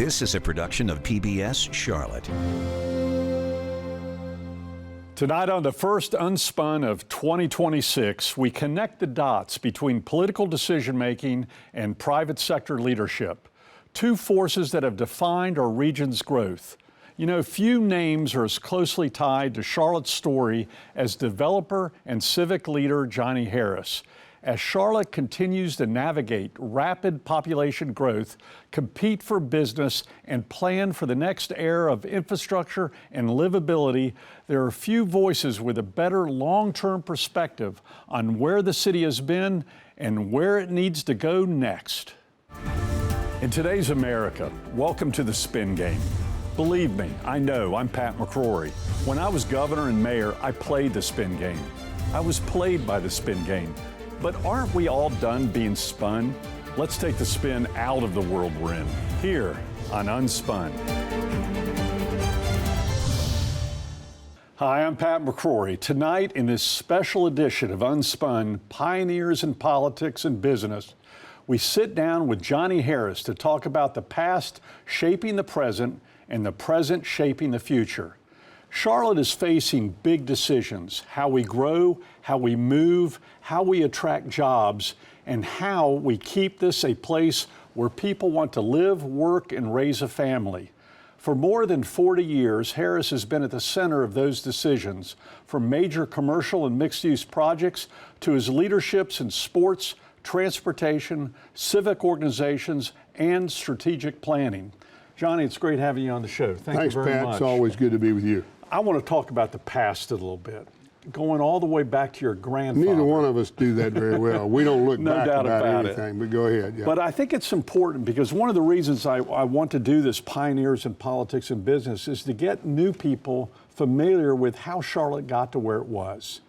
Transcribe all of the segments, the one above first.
This is a production of PBS Charlotte. Tonight on the first Unspun of 2026, we connect the dots between political decision-making and private sector leadership, two forces that have defined our region's growth. You know, few names are as closely tied to Charlotte's story as developer and civic leader Johnny Harris. As Charlotte continues to navigate rapid population growth, compete for business, and plan for the next era of infrastructure and livability, there are few voices with a better long-term perspective on where the city has been and where it needs to go next. In today's America, welcome to the Spin Game. Believe me, I know, I'm Pat McCrory. When I was governor and mayor, I played the Spin Game. I was played by the Spin Game. But aren't we all done being spun? Let's take the spin out of the world we're in, here on Unspun. Hi, I'm Pat McCrory. Tonight, in this special edition of Unspun, Pioneers in Politics and Business, we sit down with Johnny Harris to talk about the past shaping the present and the present shaping the future. Charlotte is facing big decisions: how we grow, how we move, how we attract jobs, and how we keep this a place where people want to live, work, and raise a family. For more than 40 years, Harris has been at the center of those decisions, from major commercial and mixed-use projects to his leaderships in sports, transportation, civic organizations, and strategic planning. Johnny, it's great having you on the show. Thanks, you very Pat. much. It's always good to be with you. I want to talk about the past a little bit, going all the way back to your grandfather. Neither one of us do that very well. We don't look No back doubt about it. anything, but go ahead. Yeah. But I think it's important because one of the reasons I want to do this Pioneers in Politics and Business is to get new people familiar with how Charlotte got to where it was.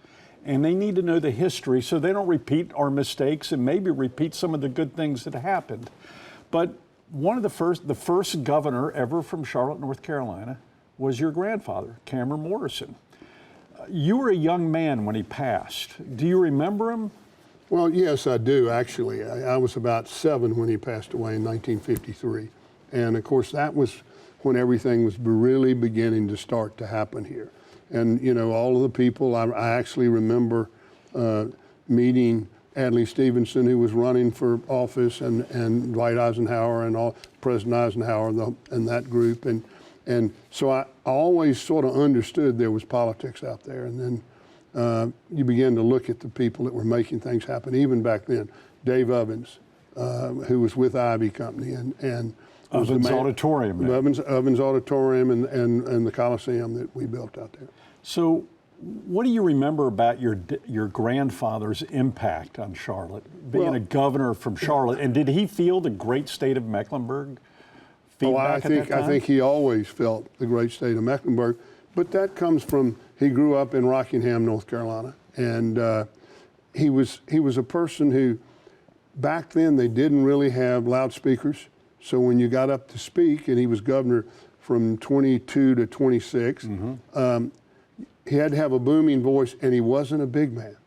And they need to know the history so they don't repeat our mistakes and maybe repeat some of the good things that happened. But one of the first governor ever from Charlotte, North Carolina, was your grandfather, Cameron Morrison. You were a young man when he passed. Do you remember him? Well, yes, I do, actually. I was about 7 when he passed away in 1953. And, of course, that was when everything was really beginning to start to happen here. And, you know, all of the people, I actually remember meeting Adlai Stevenson, who was running for office, and Dwight Eisenhower and President Eisenhower and that group. And so I always sort of understood there was politics out there. And then you begin to look at the people that were making things happen, even back then. Dave Ovens, who was with Ivy Company. and Ovens Auditorium. Ovens Auditorium and the Coliseum that we built out there. So what do you remember about your grandfather's impact on Charlotte, being a governor from Charlotte? And did he feel the great state of Mecklenburg? I think he always felt the great state of Mecklenburg, but that comes from, he grew up in Rockingham, North Carolina, and he was a person who, back then they didn't really have loudspeakers, so when you got up to speak, and he was governor from 22 to 26, he had to have a booming voice, and he wasn't a big man.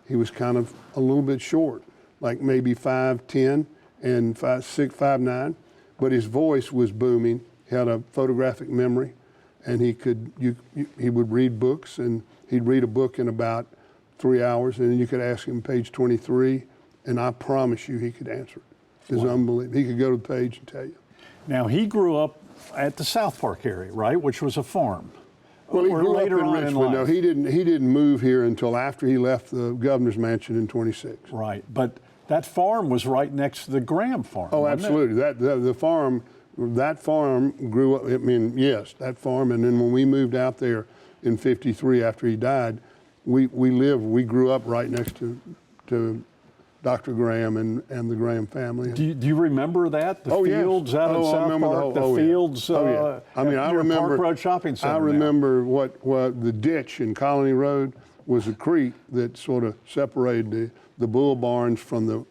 He was kind of a little bit short, like maybe 5'10" and 5'6", 5'9". But his voice was booming. He had a photographic memory, and he would read books, and he'd read a book in about 3 hours, and then you could ask him page 23, and I promise you he could answer it. It was unbelievable. He could go to the page and tell you. Now, he grew up at the South Park area, right, which was a farm. Well, he grew up in on Richmond. No, he didn't move here until after he left the governor's mansion in 26. Right, but that farm was right next to the Graham farm. Oh, absolutely. The farm, that farm grew up. I mean, yes, that farm. And then when we moved out there in '53 after he died, we grew up right next to Dr. Graham and the Graham family. Do you remember that? The fields out in South Park, the fields. Yeah. I mean, I remember Park Road Shopping Center. I remember what the ditch in Colony Road was a creek that sort of separated the bull barns from the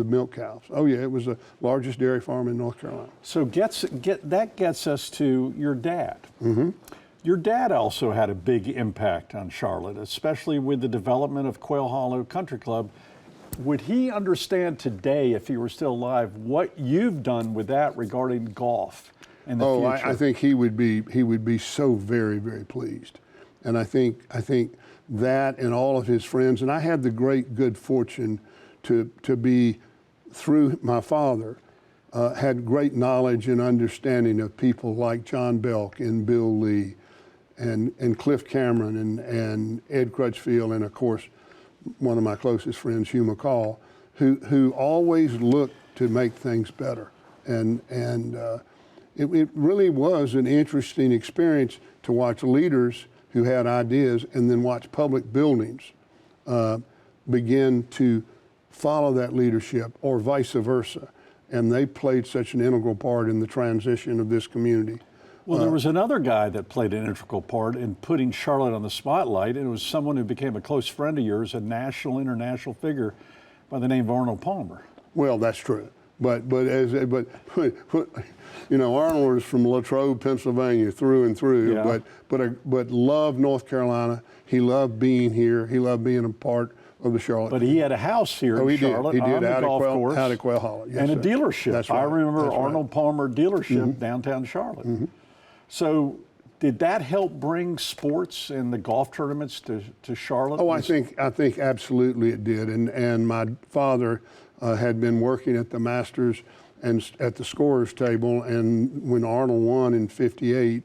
milk cows. Oh yeah, it was the largest dairy farm in North Carolina. So that gets us to your dad. Mm-hmm. Your dad also had a big impact on Charlotte, especially with the development of Quail Hollow Country Club. would he understand today, if he were still alive, what you've done with that regarding golf in the future? I think he would be so very, very pleased. And I think that and all of his friends, and I had the great good fortune to be, through my father, had great knowledge and understanding of people like John Belk and Bill Lee and Cliff Cameron and Ed Crutchfield, and of course one of my closest friends, Hugh McCall, who always looked to make things better. And it really was an interesting experience to watch leaders who had ideas and then watch public buildings begin to follow that leadership, or vice versa. And they played such an integral part in the transition of this community. Well, there was another guy that played an integral part in putting Charlotte on the spotlight, and it was someone who became a close friend of yours, a national, international figure by the name of Arnold Palmer. Well, that's true. But you know, Arnold was from Latrobe, Pennsylvania, through and through. Yeah. But loved North Carolina. He loved being here. He loved being a part of the Charlotte. But he had a house here in Charlotte He did on the golf course. out at Quail Hollow. Yes, and a sir. dealership. That's right. I remember That's right. Arnold Palmer dealership downtown Charlotte. So did that help bring sports and the golf tournaments to Charlotte? Oh, I think absolutely it did. And my father had been working at the Masters and at the scorer's table, and when Arnold won in '58,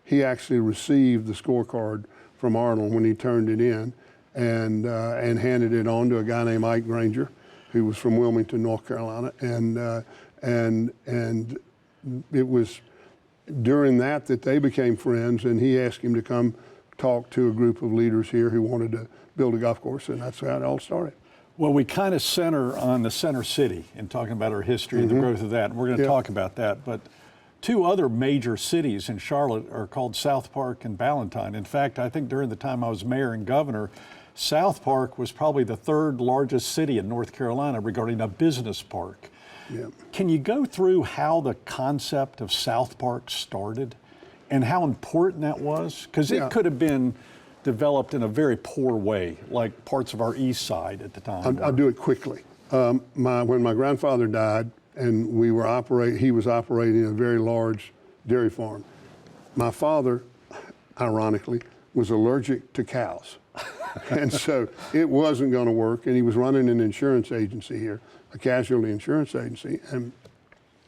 he actually received the scorecard from Arnold when he turned it in, and handed it on to a guy named Ike Granger, who was from Wilmington, North Carolina, and it was during that they became friends, and he asked him to come talk to a group of leaders here who wanted to build a golf course, and that's how it all started. Well, we kind of center on the center city and talking about our history and the growth of that, and we're going to talk about that. But two other major cities in Charlotte are called South Park and Ballantyne. In fact, I think during the time I was mayor and governor, South Park was probably the third largest city in North Carolina regarding a business park. Yeah. Can you go through how the concept of South Park started and how important that was? Because it could have been developed in a very poor way, like parts of our east side at the time. I'll do it quickly. When my grandfather died, and he was operating a very large dairy farm. My father, ironically, was allergic to cows. And so it wasn't going to work, and he was running an insurance agency here, a casualty insurance agency, and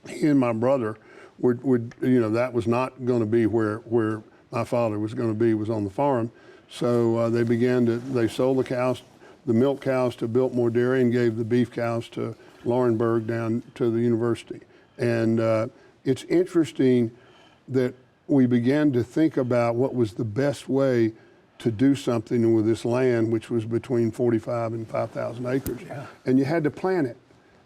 he and my brother would that was not going to be where my father was going to be, was on the farm. So they sold the cows, the milk cows, to Biltmore Dairy, and gave the beef cows to Laurinburg down to the university. And it's interesting that we began to think about what was the best way to do something with this land, which was between 45 and 5,000 acres. Yeah. And you had to plan it.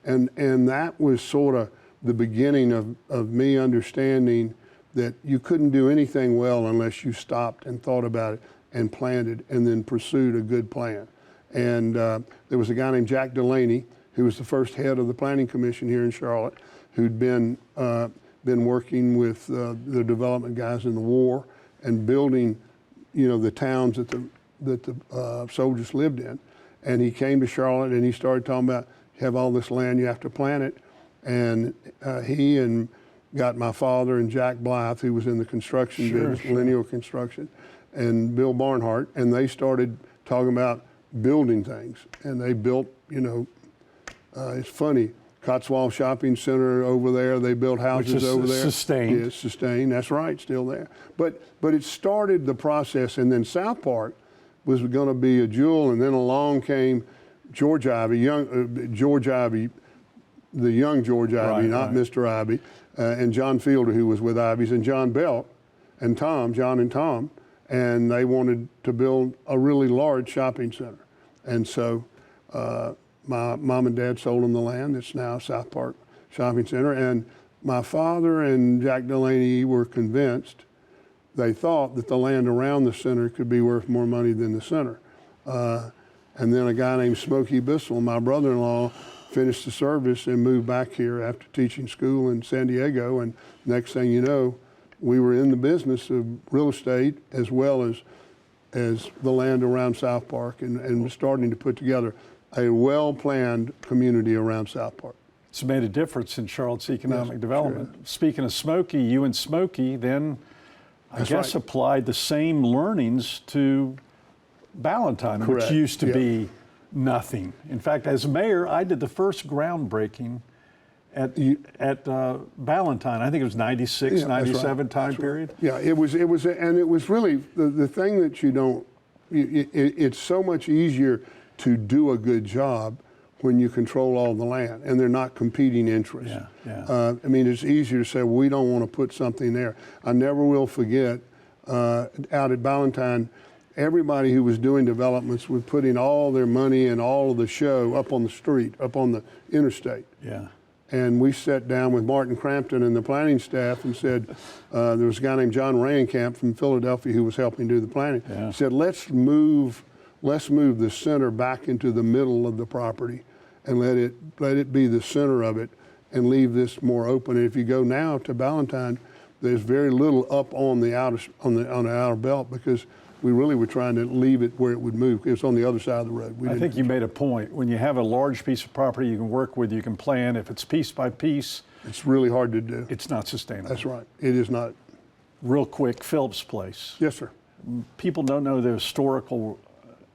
And that was sort of the beginning of me understanding that you couldn't do anything well unless you stopped and thought about it and planned it and then pursued a good plan. And there was a guy named Jack Delaney, who was the first head of the Planning Commission here in Charlotte, who'd been working with the development guys in the war and building, the towns that the soldiers lived in. And he came to Charlotte and he started talking about, you have all this land, you have to plan it. And he got my father and Jack Blythe, who was in the construction business, lineal construction, and Bill Barnhart, and they started talking about building things. And they built, it's funny, Cotswold Shopping Center over there, they built houses over there. Sustained. Yeah, Sustained, that's right, still there. But it started the process, and then South Park was going to be a jewel, and then along came George Ivy, George Ivy, the young George Ivy, not Mr. Ivy, and John Fielder, who was with Ivy's, and John Belk, and John and Tom, and they wanted to build a really large shopping center. And so my mom and dad sold them the land. It's now South Park Shopping Center. And my father and Jack Delaney were convinced, they thought that the land around the center could be worth more money than the center. And then a guy named Smokey Bissell, my brother-in-law, finished the service and moved back here after teaching school in San Diego. And next thing you know, we were in the business of real estate as well as the land around South Park, and starting to put together a well-planned community around South Park. It's made a difference in Charlotte's economic Yes, development. sure. Speaking of Smokey, you and Smokey then, I That's guess, right. applied the same learnings to Ballantyne, which Correct. used to Yeah. be nothing. In fact, as mayor, I did the first groundbreaking at Ballantyne. I think it was 96, Yeah, that's 97 right. time That's right. period. Yeah, it was, and it was really the thing that you don't. It's so much easier to do a good job when you control all the land and they're not competing interests. Yeah. I mean, it's easier to say, well, we don't want to put something there. I never will forget out at Ballantyne, everybody who was doing developments was putting all their money and all of the show up on the street, up on the interstate. Yeah. And we sat down with Martin Crampton and the planning staff and said, there was a guy named John Rayenkamp from Philadelphia who was helping do the planning. Yeah. Said, let's move the center back into the middle of the property and let it be the center of it and leave this more open. And if you go now to Ballantyne, there's very little up on the outer belt because we really were trying to leave it where it would move. It was on the other side of the road. I think you made a point. When you have a large piece of property you can work with, you can plan. If it's piece by piece, it's really hard to do. it's not sustainable. That's right. It is not. Real quick, Phillips Place. Yes, sir. People don't know the historical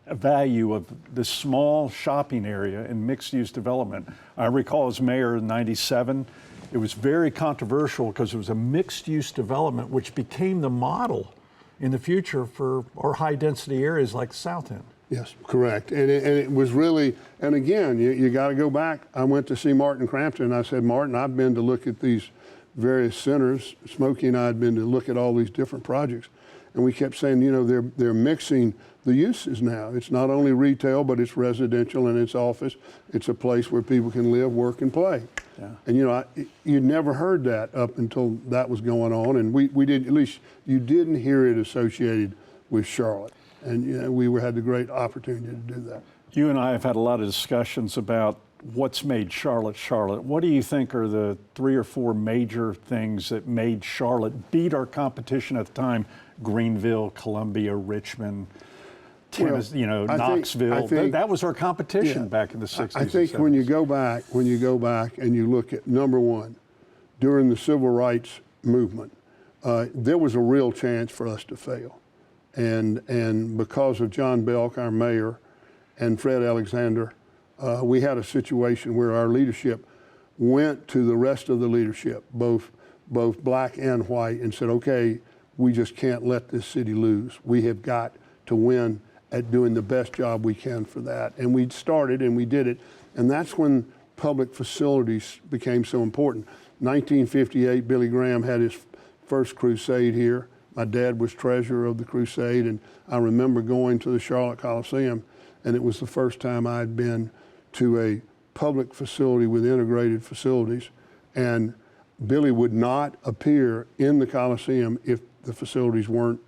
value of this small shopping area in mixed-use development. I recall as mayor in '97, it was very controversial because it was a mixed-use development which became the model in the future for our high-density areas like South End. Yes, correct. And it was really, and again, you got to go back. I went to see Martin Crampton, and I said, Martin, I've been to look at these various centers. Smokey and I had been to look at all these different projects. And we kept saying, you know, they're mixing the uses now. It's not only retail, but it's residential and it's office. It's a place where people can live, work, and play. Yeah. And you know, you never heard that up until that was going on, and we did. At least you didn't hear it associated with Charlotte, and you know, we had the great opportunity to do that. You and I have had a lot of discussions about what's made Charlotte Charlotte. What do you think are the 3 or 4 major things that made Charlotte beat our competition at the time? Greenville, Columbia, Richmond, Tennessee, you know, Knoxville. That was our competition back in the 60s. I think and 70s. when you go back and you look at number one, during the civil rights movement, there was a real chance for us to fail, and because of John Belk, our mayor, and Fred Alexander, we had a situation where our leadership went to the rest of the leadership, both black and white, and said, okay, we just can't let this city lose. We have got to win at doing the best job we can for that. And we started and we did it. And that's when public facilities became so important. 1958, Billy Graham had his first crusade here. My dad was treasurer of the crusade, and I remember going to the Charlotte Coliseum, and it was the first time I'd been to a public facility with integrated facilities. And Billy would not appear in the Coliseum if the facilities weren't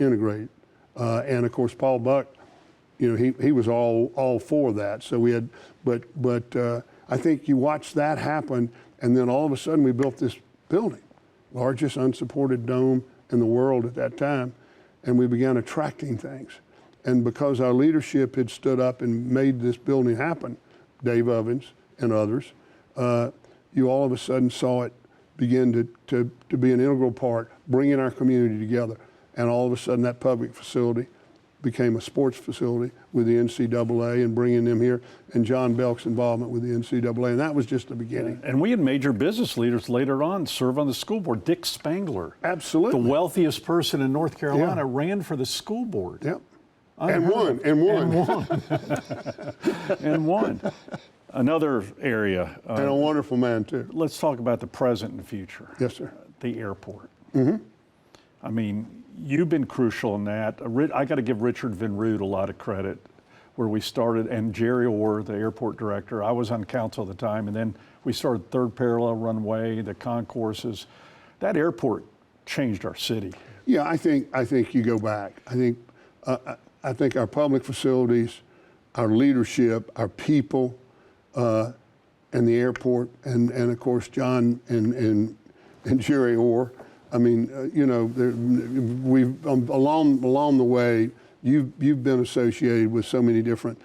integrated. And of course, Paul Buck, you know, he was all for that. So we had, but I think you watch that happen, and then all of a sudden we built this building, largest unsupported dome in the world at that time, and we began attracting things. And because our leadership had stood up and made this building happen, Dave Ovens and others, you all of a sudden saw it begin to be an integral part, bringing our community together. And all of a sudden that public facility became a sports facility with the NCAA and bringing them here, and John Belk's involvement with the NCAA. And that was just the beginning. And we had major business leaders later on serve on the school board. Dick Spangler, Absolutely. the wealthiest person in North Carolina, Yeah. ran for the school board. Yep. And won. And won. Another area. And a wonderful man, too. Let's talk about the present and future. Yes, sir. The airport. I mean, you've been crucial in that. I got to give Richard Van Rood a lot of credit where we started, and Jerry Orr, the airport director. I was on council at the time, and then we started third parallel runway, the concourses. That airport changed our city. Yeah, I think you go back. I think our public facilities, our leadership, our people, and the airport, and of course John and Jerry Orr. I mean, you know, we've along the way, you've been associated with so many different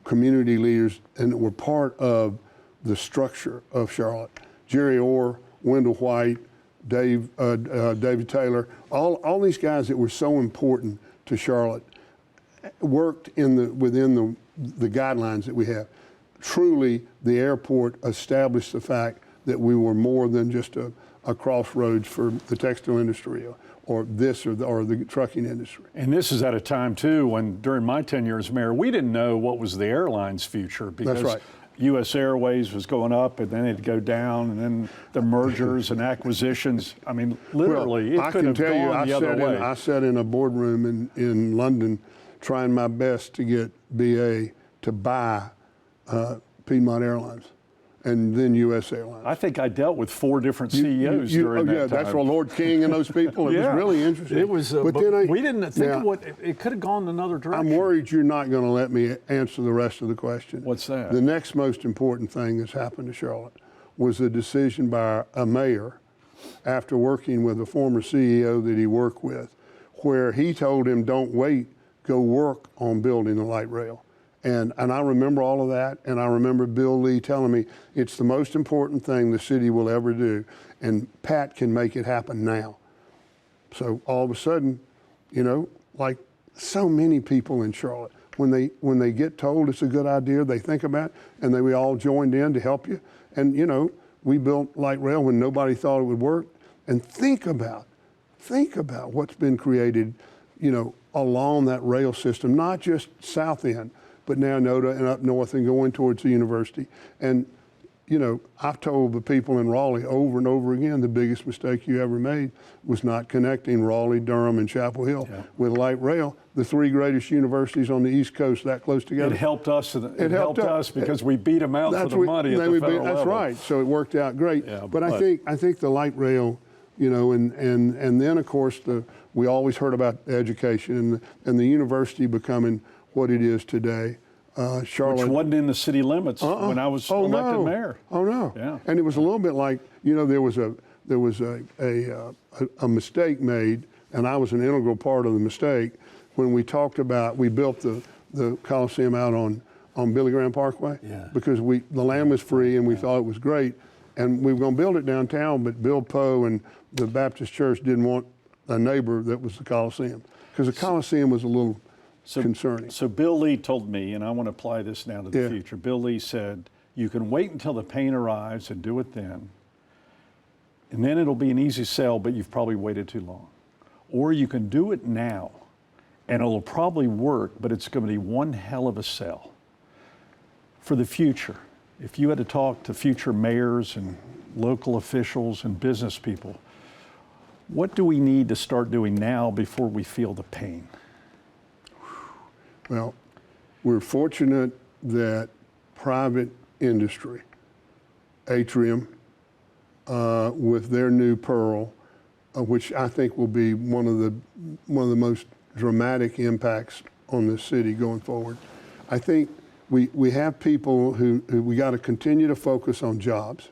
community leaders and were part of the structure of Charlotte. Jerry Orr, Wendell White, David Taylor, all these guys that were so important to Charlotte worked within the guidelines that we have. Truly, the airport established the fact that we were more than just a crossroads for the textile industry or the trucking industry. And this is at a time, too, when during my tenure as mayor, we didn't know what was the airline's future because That's right. U.S. Airways was going up and then it'd go down, and then the mergers and acquisitions. I mean, literally, well, it could have gone the other way. I sat in a boardroom in London trying my best to get BA to buy Piedmont Airlines and then U.S. Airlines. I think I dealt with 4 different CEOs during that time. That's what Lord King and those people. It was really interesting. It was, but then we didn't think of what it could have gone another direction. I'm worried you're not going to let me answer the rest of the question. What's that? The next most important thing that's happened to Charlotte was a decision by a mayor after working with a former CEO that he worked with, where he told him, don't wait, go work on building the light rail. And I remember all of that, and I remember Bill Lee telling me it's the most important thing the city will ever do, and Pat can make it happen now. So all of a sudden, you know, like so many people in Charlotte, when they get told it's a good idea, they think about it, and we all joined in to help you. And you know, we built light rail when nobody thought it would work. And think about what's been created, you know, along that rail system, not just south end, but now NODA and up north and going towards the university. And, you know, I've told the people in Raleigh over and over again, the biggest mistake you ever made was not connecting Raleigh, Durham, and Chapel Hill with light rail, the 3 greatest universities on the East Coast that close together. It helped us. It helped us because we beat them out for the money at the federal level. That's right. So it worked out great. Yeah, but I think the light rail, you know, and then of course we always heard about education and the university becoming what it is today. Charlotte, which wasn't in the city limits when I was elected mayor. Oh no! Yeah. And it was a little bit like, you know, there was a mistake made, and I was an integral part of the mistake when we talked about we built the Coliseum out on Billy Graham Parkway because the land was free and we thought it was great, and we were going to build it downtown, but Bill Poe and the Baptist Church didn't want a neighbor that was the Coliseum because the Coliseum was a little concerning. So Bill Lee told me, and I want to apply this now to the future. Bill Lee said, you can wait until the paint arrives and do it then. And then it'll be an easy sell, but you've probably waited too long. Or you can do it now, and it'll probably work, but it's going to be one hell of a sell. For the future, if you had to talk to future mayors and local officials and business people, what do we need to start doing now before we feel the pain? Well, we're fortunate that private industry, Atrium, with their new Pearl, which I think will be one of the most dramatic impacts on this city going forward. I think we have people who we got to continue to focus on jobs.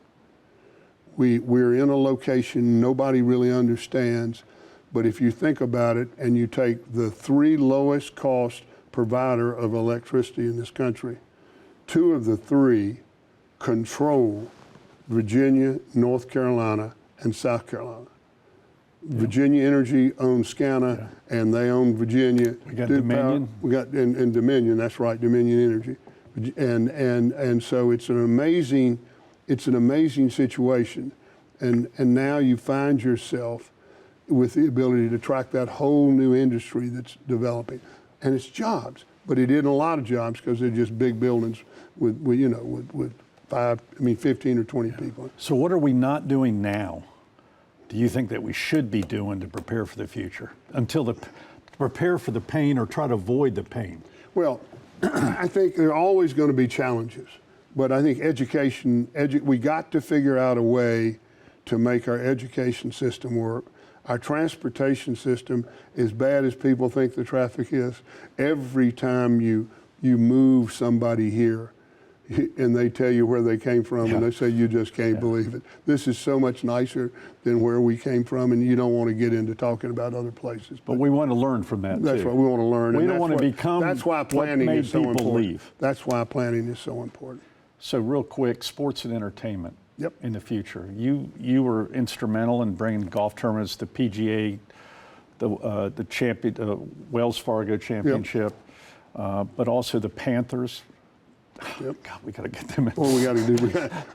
We're in a location nobody really understands, but if you think about it and you take the 3 lowest cost provider of electricity in this country, 2 of the 3 control Virginia, North Carolina, and South Carolina. Virginia Energy owns SCANA, and they own Virginia. We got Dominion. We got and Dominion. That's right, Dominion Energy, and so it's an amazing situation, and now you find yourself with the ability to track that whole new industry that's developing. And it's jobs, but it isn't a lot of jobs because they're just big buildings with 15 or 20 people. So what are we not doing now? Do you think that we should be doing to prepare for the future to prepare for the pain or try to avoid the pain? Well, I think there are always going to be challenges, but I think we got to figure out a way to make our education system work. Our transportation system, as bad as people think the traffic is, every time you move somebody here, and they tell you where they came from, and they say you just can't believe it. This is so much nicer than where we came from, and you don't want to get into talking about other places. But we want to learn from that, That's too. right. We want to learn. We and don't want to become That's why planning what made is so people important. leave. That's why planning is so important. So real quick, sports and entertainment Yep. in the future. You were instrumental in bringing golf tournaments to PGA, the Wells Fargo Championship, but also the Panthers. Yep. God, we got to get them in. Well, we got to do.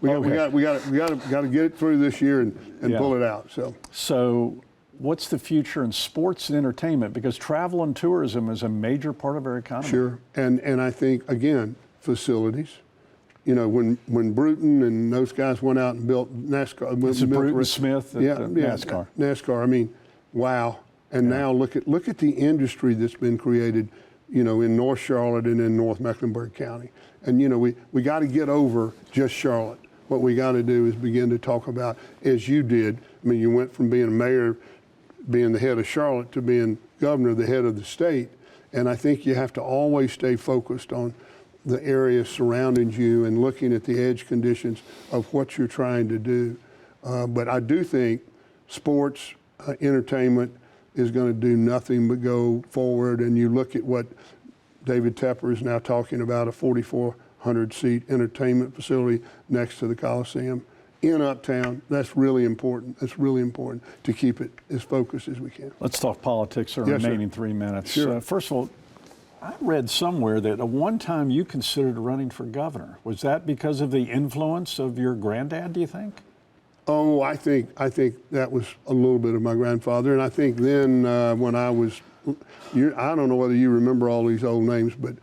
We got to get it through this year and pull it out. So, what's the future in sports and entertainment? Because travel and tourism is a major part of our economy. Sure, and I think again facilities. You know, when Bruton and those guys went out and built NASCAR. This is Bruton Smith at NASCAR. NASCAR. I mean, wow. And now look at the industry that's been created, you know, in North Charlotte and in North Mecklenburg County. And, you know, we got to get over just Charlotte. What we got to do is begin to talk about, as you did, I mean, you went from being a mayor, being the head of Charlotte, to being governor, the head of the state. And I think you have to always stay focused on the area surrounding you and looking at the edge conditions of what you're trying to do. But I do think sports, entertainment is going to do nothing but go forward. And you look at what David Tepper is now talking about, a 4,400-seat entertainment facility next to the Coliseum in Uptown. That's really important. It's really important to keep it as focused as we can. Let's talk politics in the remaining 3 minutes. Sure. First of all, I read somewhere that at one time you considered running for governor. Was that because of the influence of your granddad, do you think? Oh, I think that was a little bit of my grandfather. And I think then when I was, I don't know whether you remember all these old names, but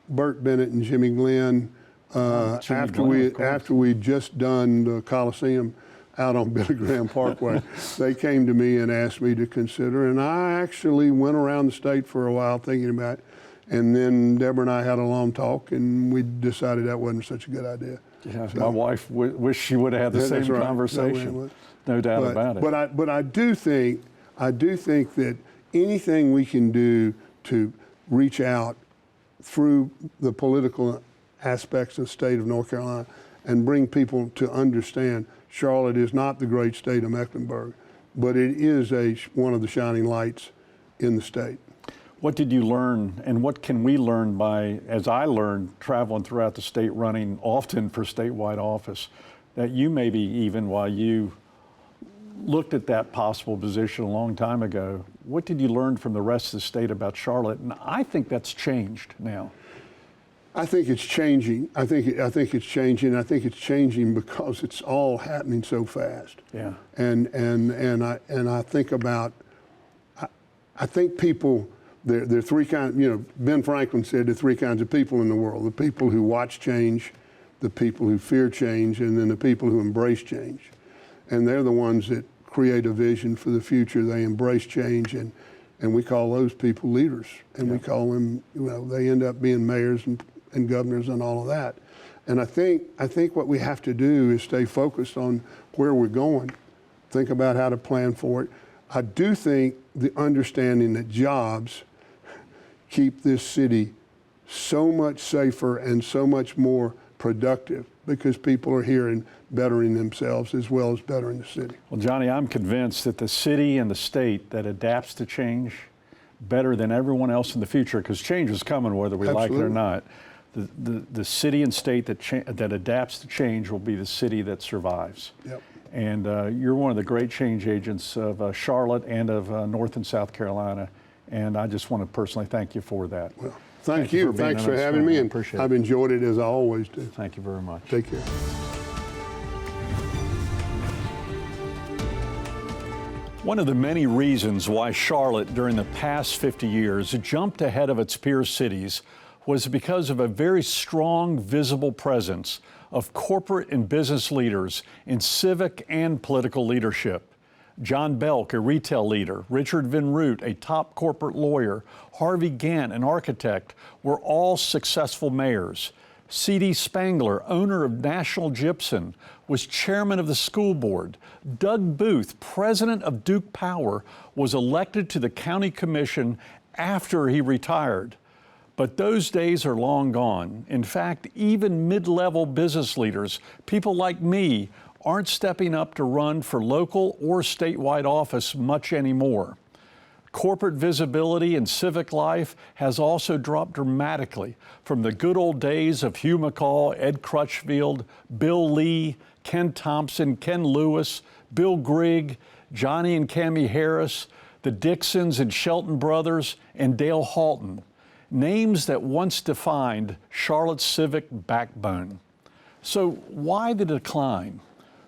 Burt Bennett and Jimmy Glenn, after we'd just done the Coliseum out on Billy Graham Parkway, they came to me and asked me to consider. And I actually went around the state for a while thinking about it. And then Deborah and I had a long talk, and we decided that wasn't such a good idea. Yeah, so, my wife wished she would have had the same conversation. No doubt about it. But I do think that anything we can do to reach out through the political aspects of the state of North Carolina and bring people to understand Charlotte is not the great state of Mecklenburg, but it is one of the shining lights in the state. What did you learn, and what can we learn by, as I learned, traveling throughout the state, running often for statewide office, that you maybe even while you looked at that possible position a long time ago, what did you learn from the rest of the state about Charlotte? And I think that's changed now. I think it's changing. I think it's changing. I think it's changing because it's all happening so fast. Yeah. And I think about, I think people. There are three kinds, you know, Ben Franklin said there are three kinds of people in the world: the people who watch change, the people who fear change, and then the people who embrace change. And they're the ones that create a vision for the future. They embrace change, and we call those people leaders. And we call them, you know, they end up being mayors and governors and all of that. And I think what we have to do is stay focused on where we're going, think about how to plan for it. I do think the understanding that jobs keep this city so much safer and so much more productive because people are here and bettering themselves as well as bettering the city. Well, Johnny, I'm convinced that the city and the state that adapts to change better than everyone else in the future, because change is coming whether we like it or not, the city and state that adapts to change will be the city that survives. Yep. And you're one of the great change agents of Charlotte and of North and South Carolina. And I just want to personally thank you for that. Well, thank you. Thanks for having me. And appreciate I've enjoyed it as I always do. Thank you very much. Take care. One of the many reasons why Charlotte during the past 50 years jumped ahead of its peer cities was because of a very strong, visible presence of corporate and business leaders in civic and political leadership. John Belk, a retail leader, Richard Van Root, a top corporate lawyer, Harvey Gantt, an architect, were all successful mayors. C.D. Spangler, owner of National Gypsum, was chairman of the school board. Doug Booth, president of Duke Power, was elected to the county commission after he retired. But those days are long gone. In fact, even mid-level business leaders, people like me, aren't stepping up to run for local or statewide office much anymore. Corporate visibility in civic life has also dropped dramatically from the good old days of Hugh McCall, Ed Crutchfield, Bill Lee, Ken Thompson, Ken Lewis, Bill Grigg, Johnny and Cammie Harris, the Dixons and Shelton brothers, and Dale Halton, names that once defined Charlotte's civic backbone. So why the decline?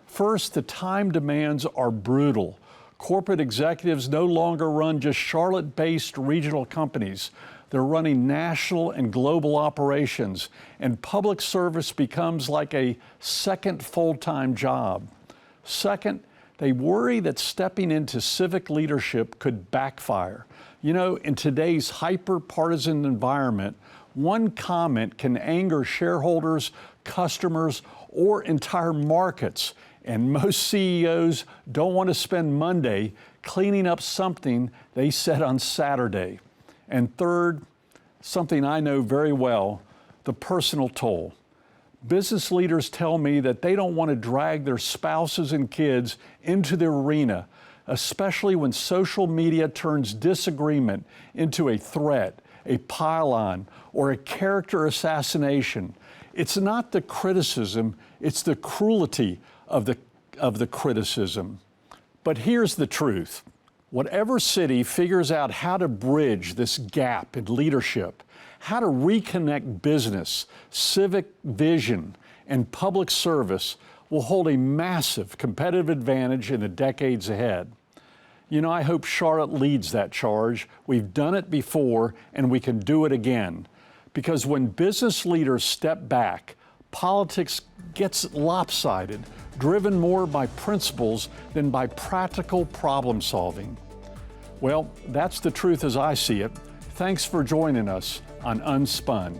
First, the time demands are brutal. Corporate executives no longer run just Charlotte-based regional companies. They're running national and global operations, and public service becomes like a second full-time job. Second, they worry that stepping into civic leadership could backfire. You know, in today's hyper-partisan environment, one comment can anger shareholders, customers, or entire markets. And most CEOs don't want to spend Monday cleaning up something they said on Saturday. And third, something I know very well, the personal toll. Business leaders tell me that they don't want to drag their spouses and kids into the arena, especially when social media turns disagreement into a threat, a pile-on, or a character assassination. It's not the criticism, it's the cruelty of the criticism. But here's the truth. Whatever city figures out how to bridge this gap in leadership, how to reconnect business, civic vision, and public service will hold a massive competitive advantage in the decades ahead. You know, I hope Charlotte leads that charge. We've done it before, and we can do it again. Because when business leaders step back, politics gets lopsided, driven more by principles than by practical problem solving. Well, that's the truth as I see it. Thanks for joining us on Unspun.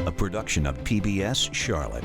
A production of PBS Charlotte.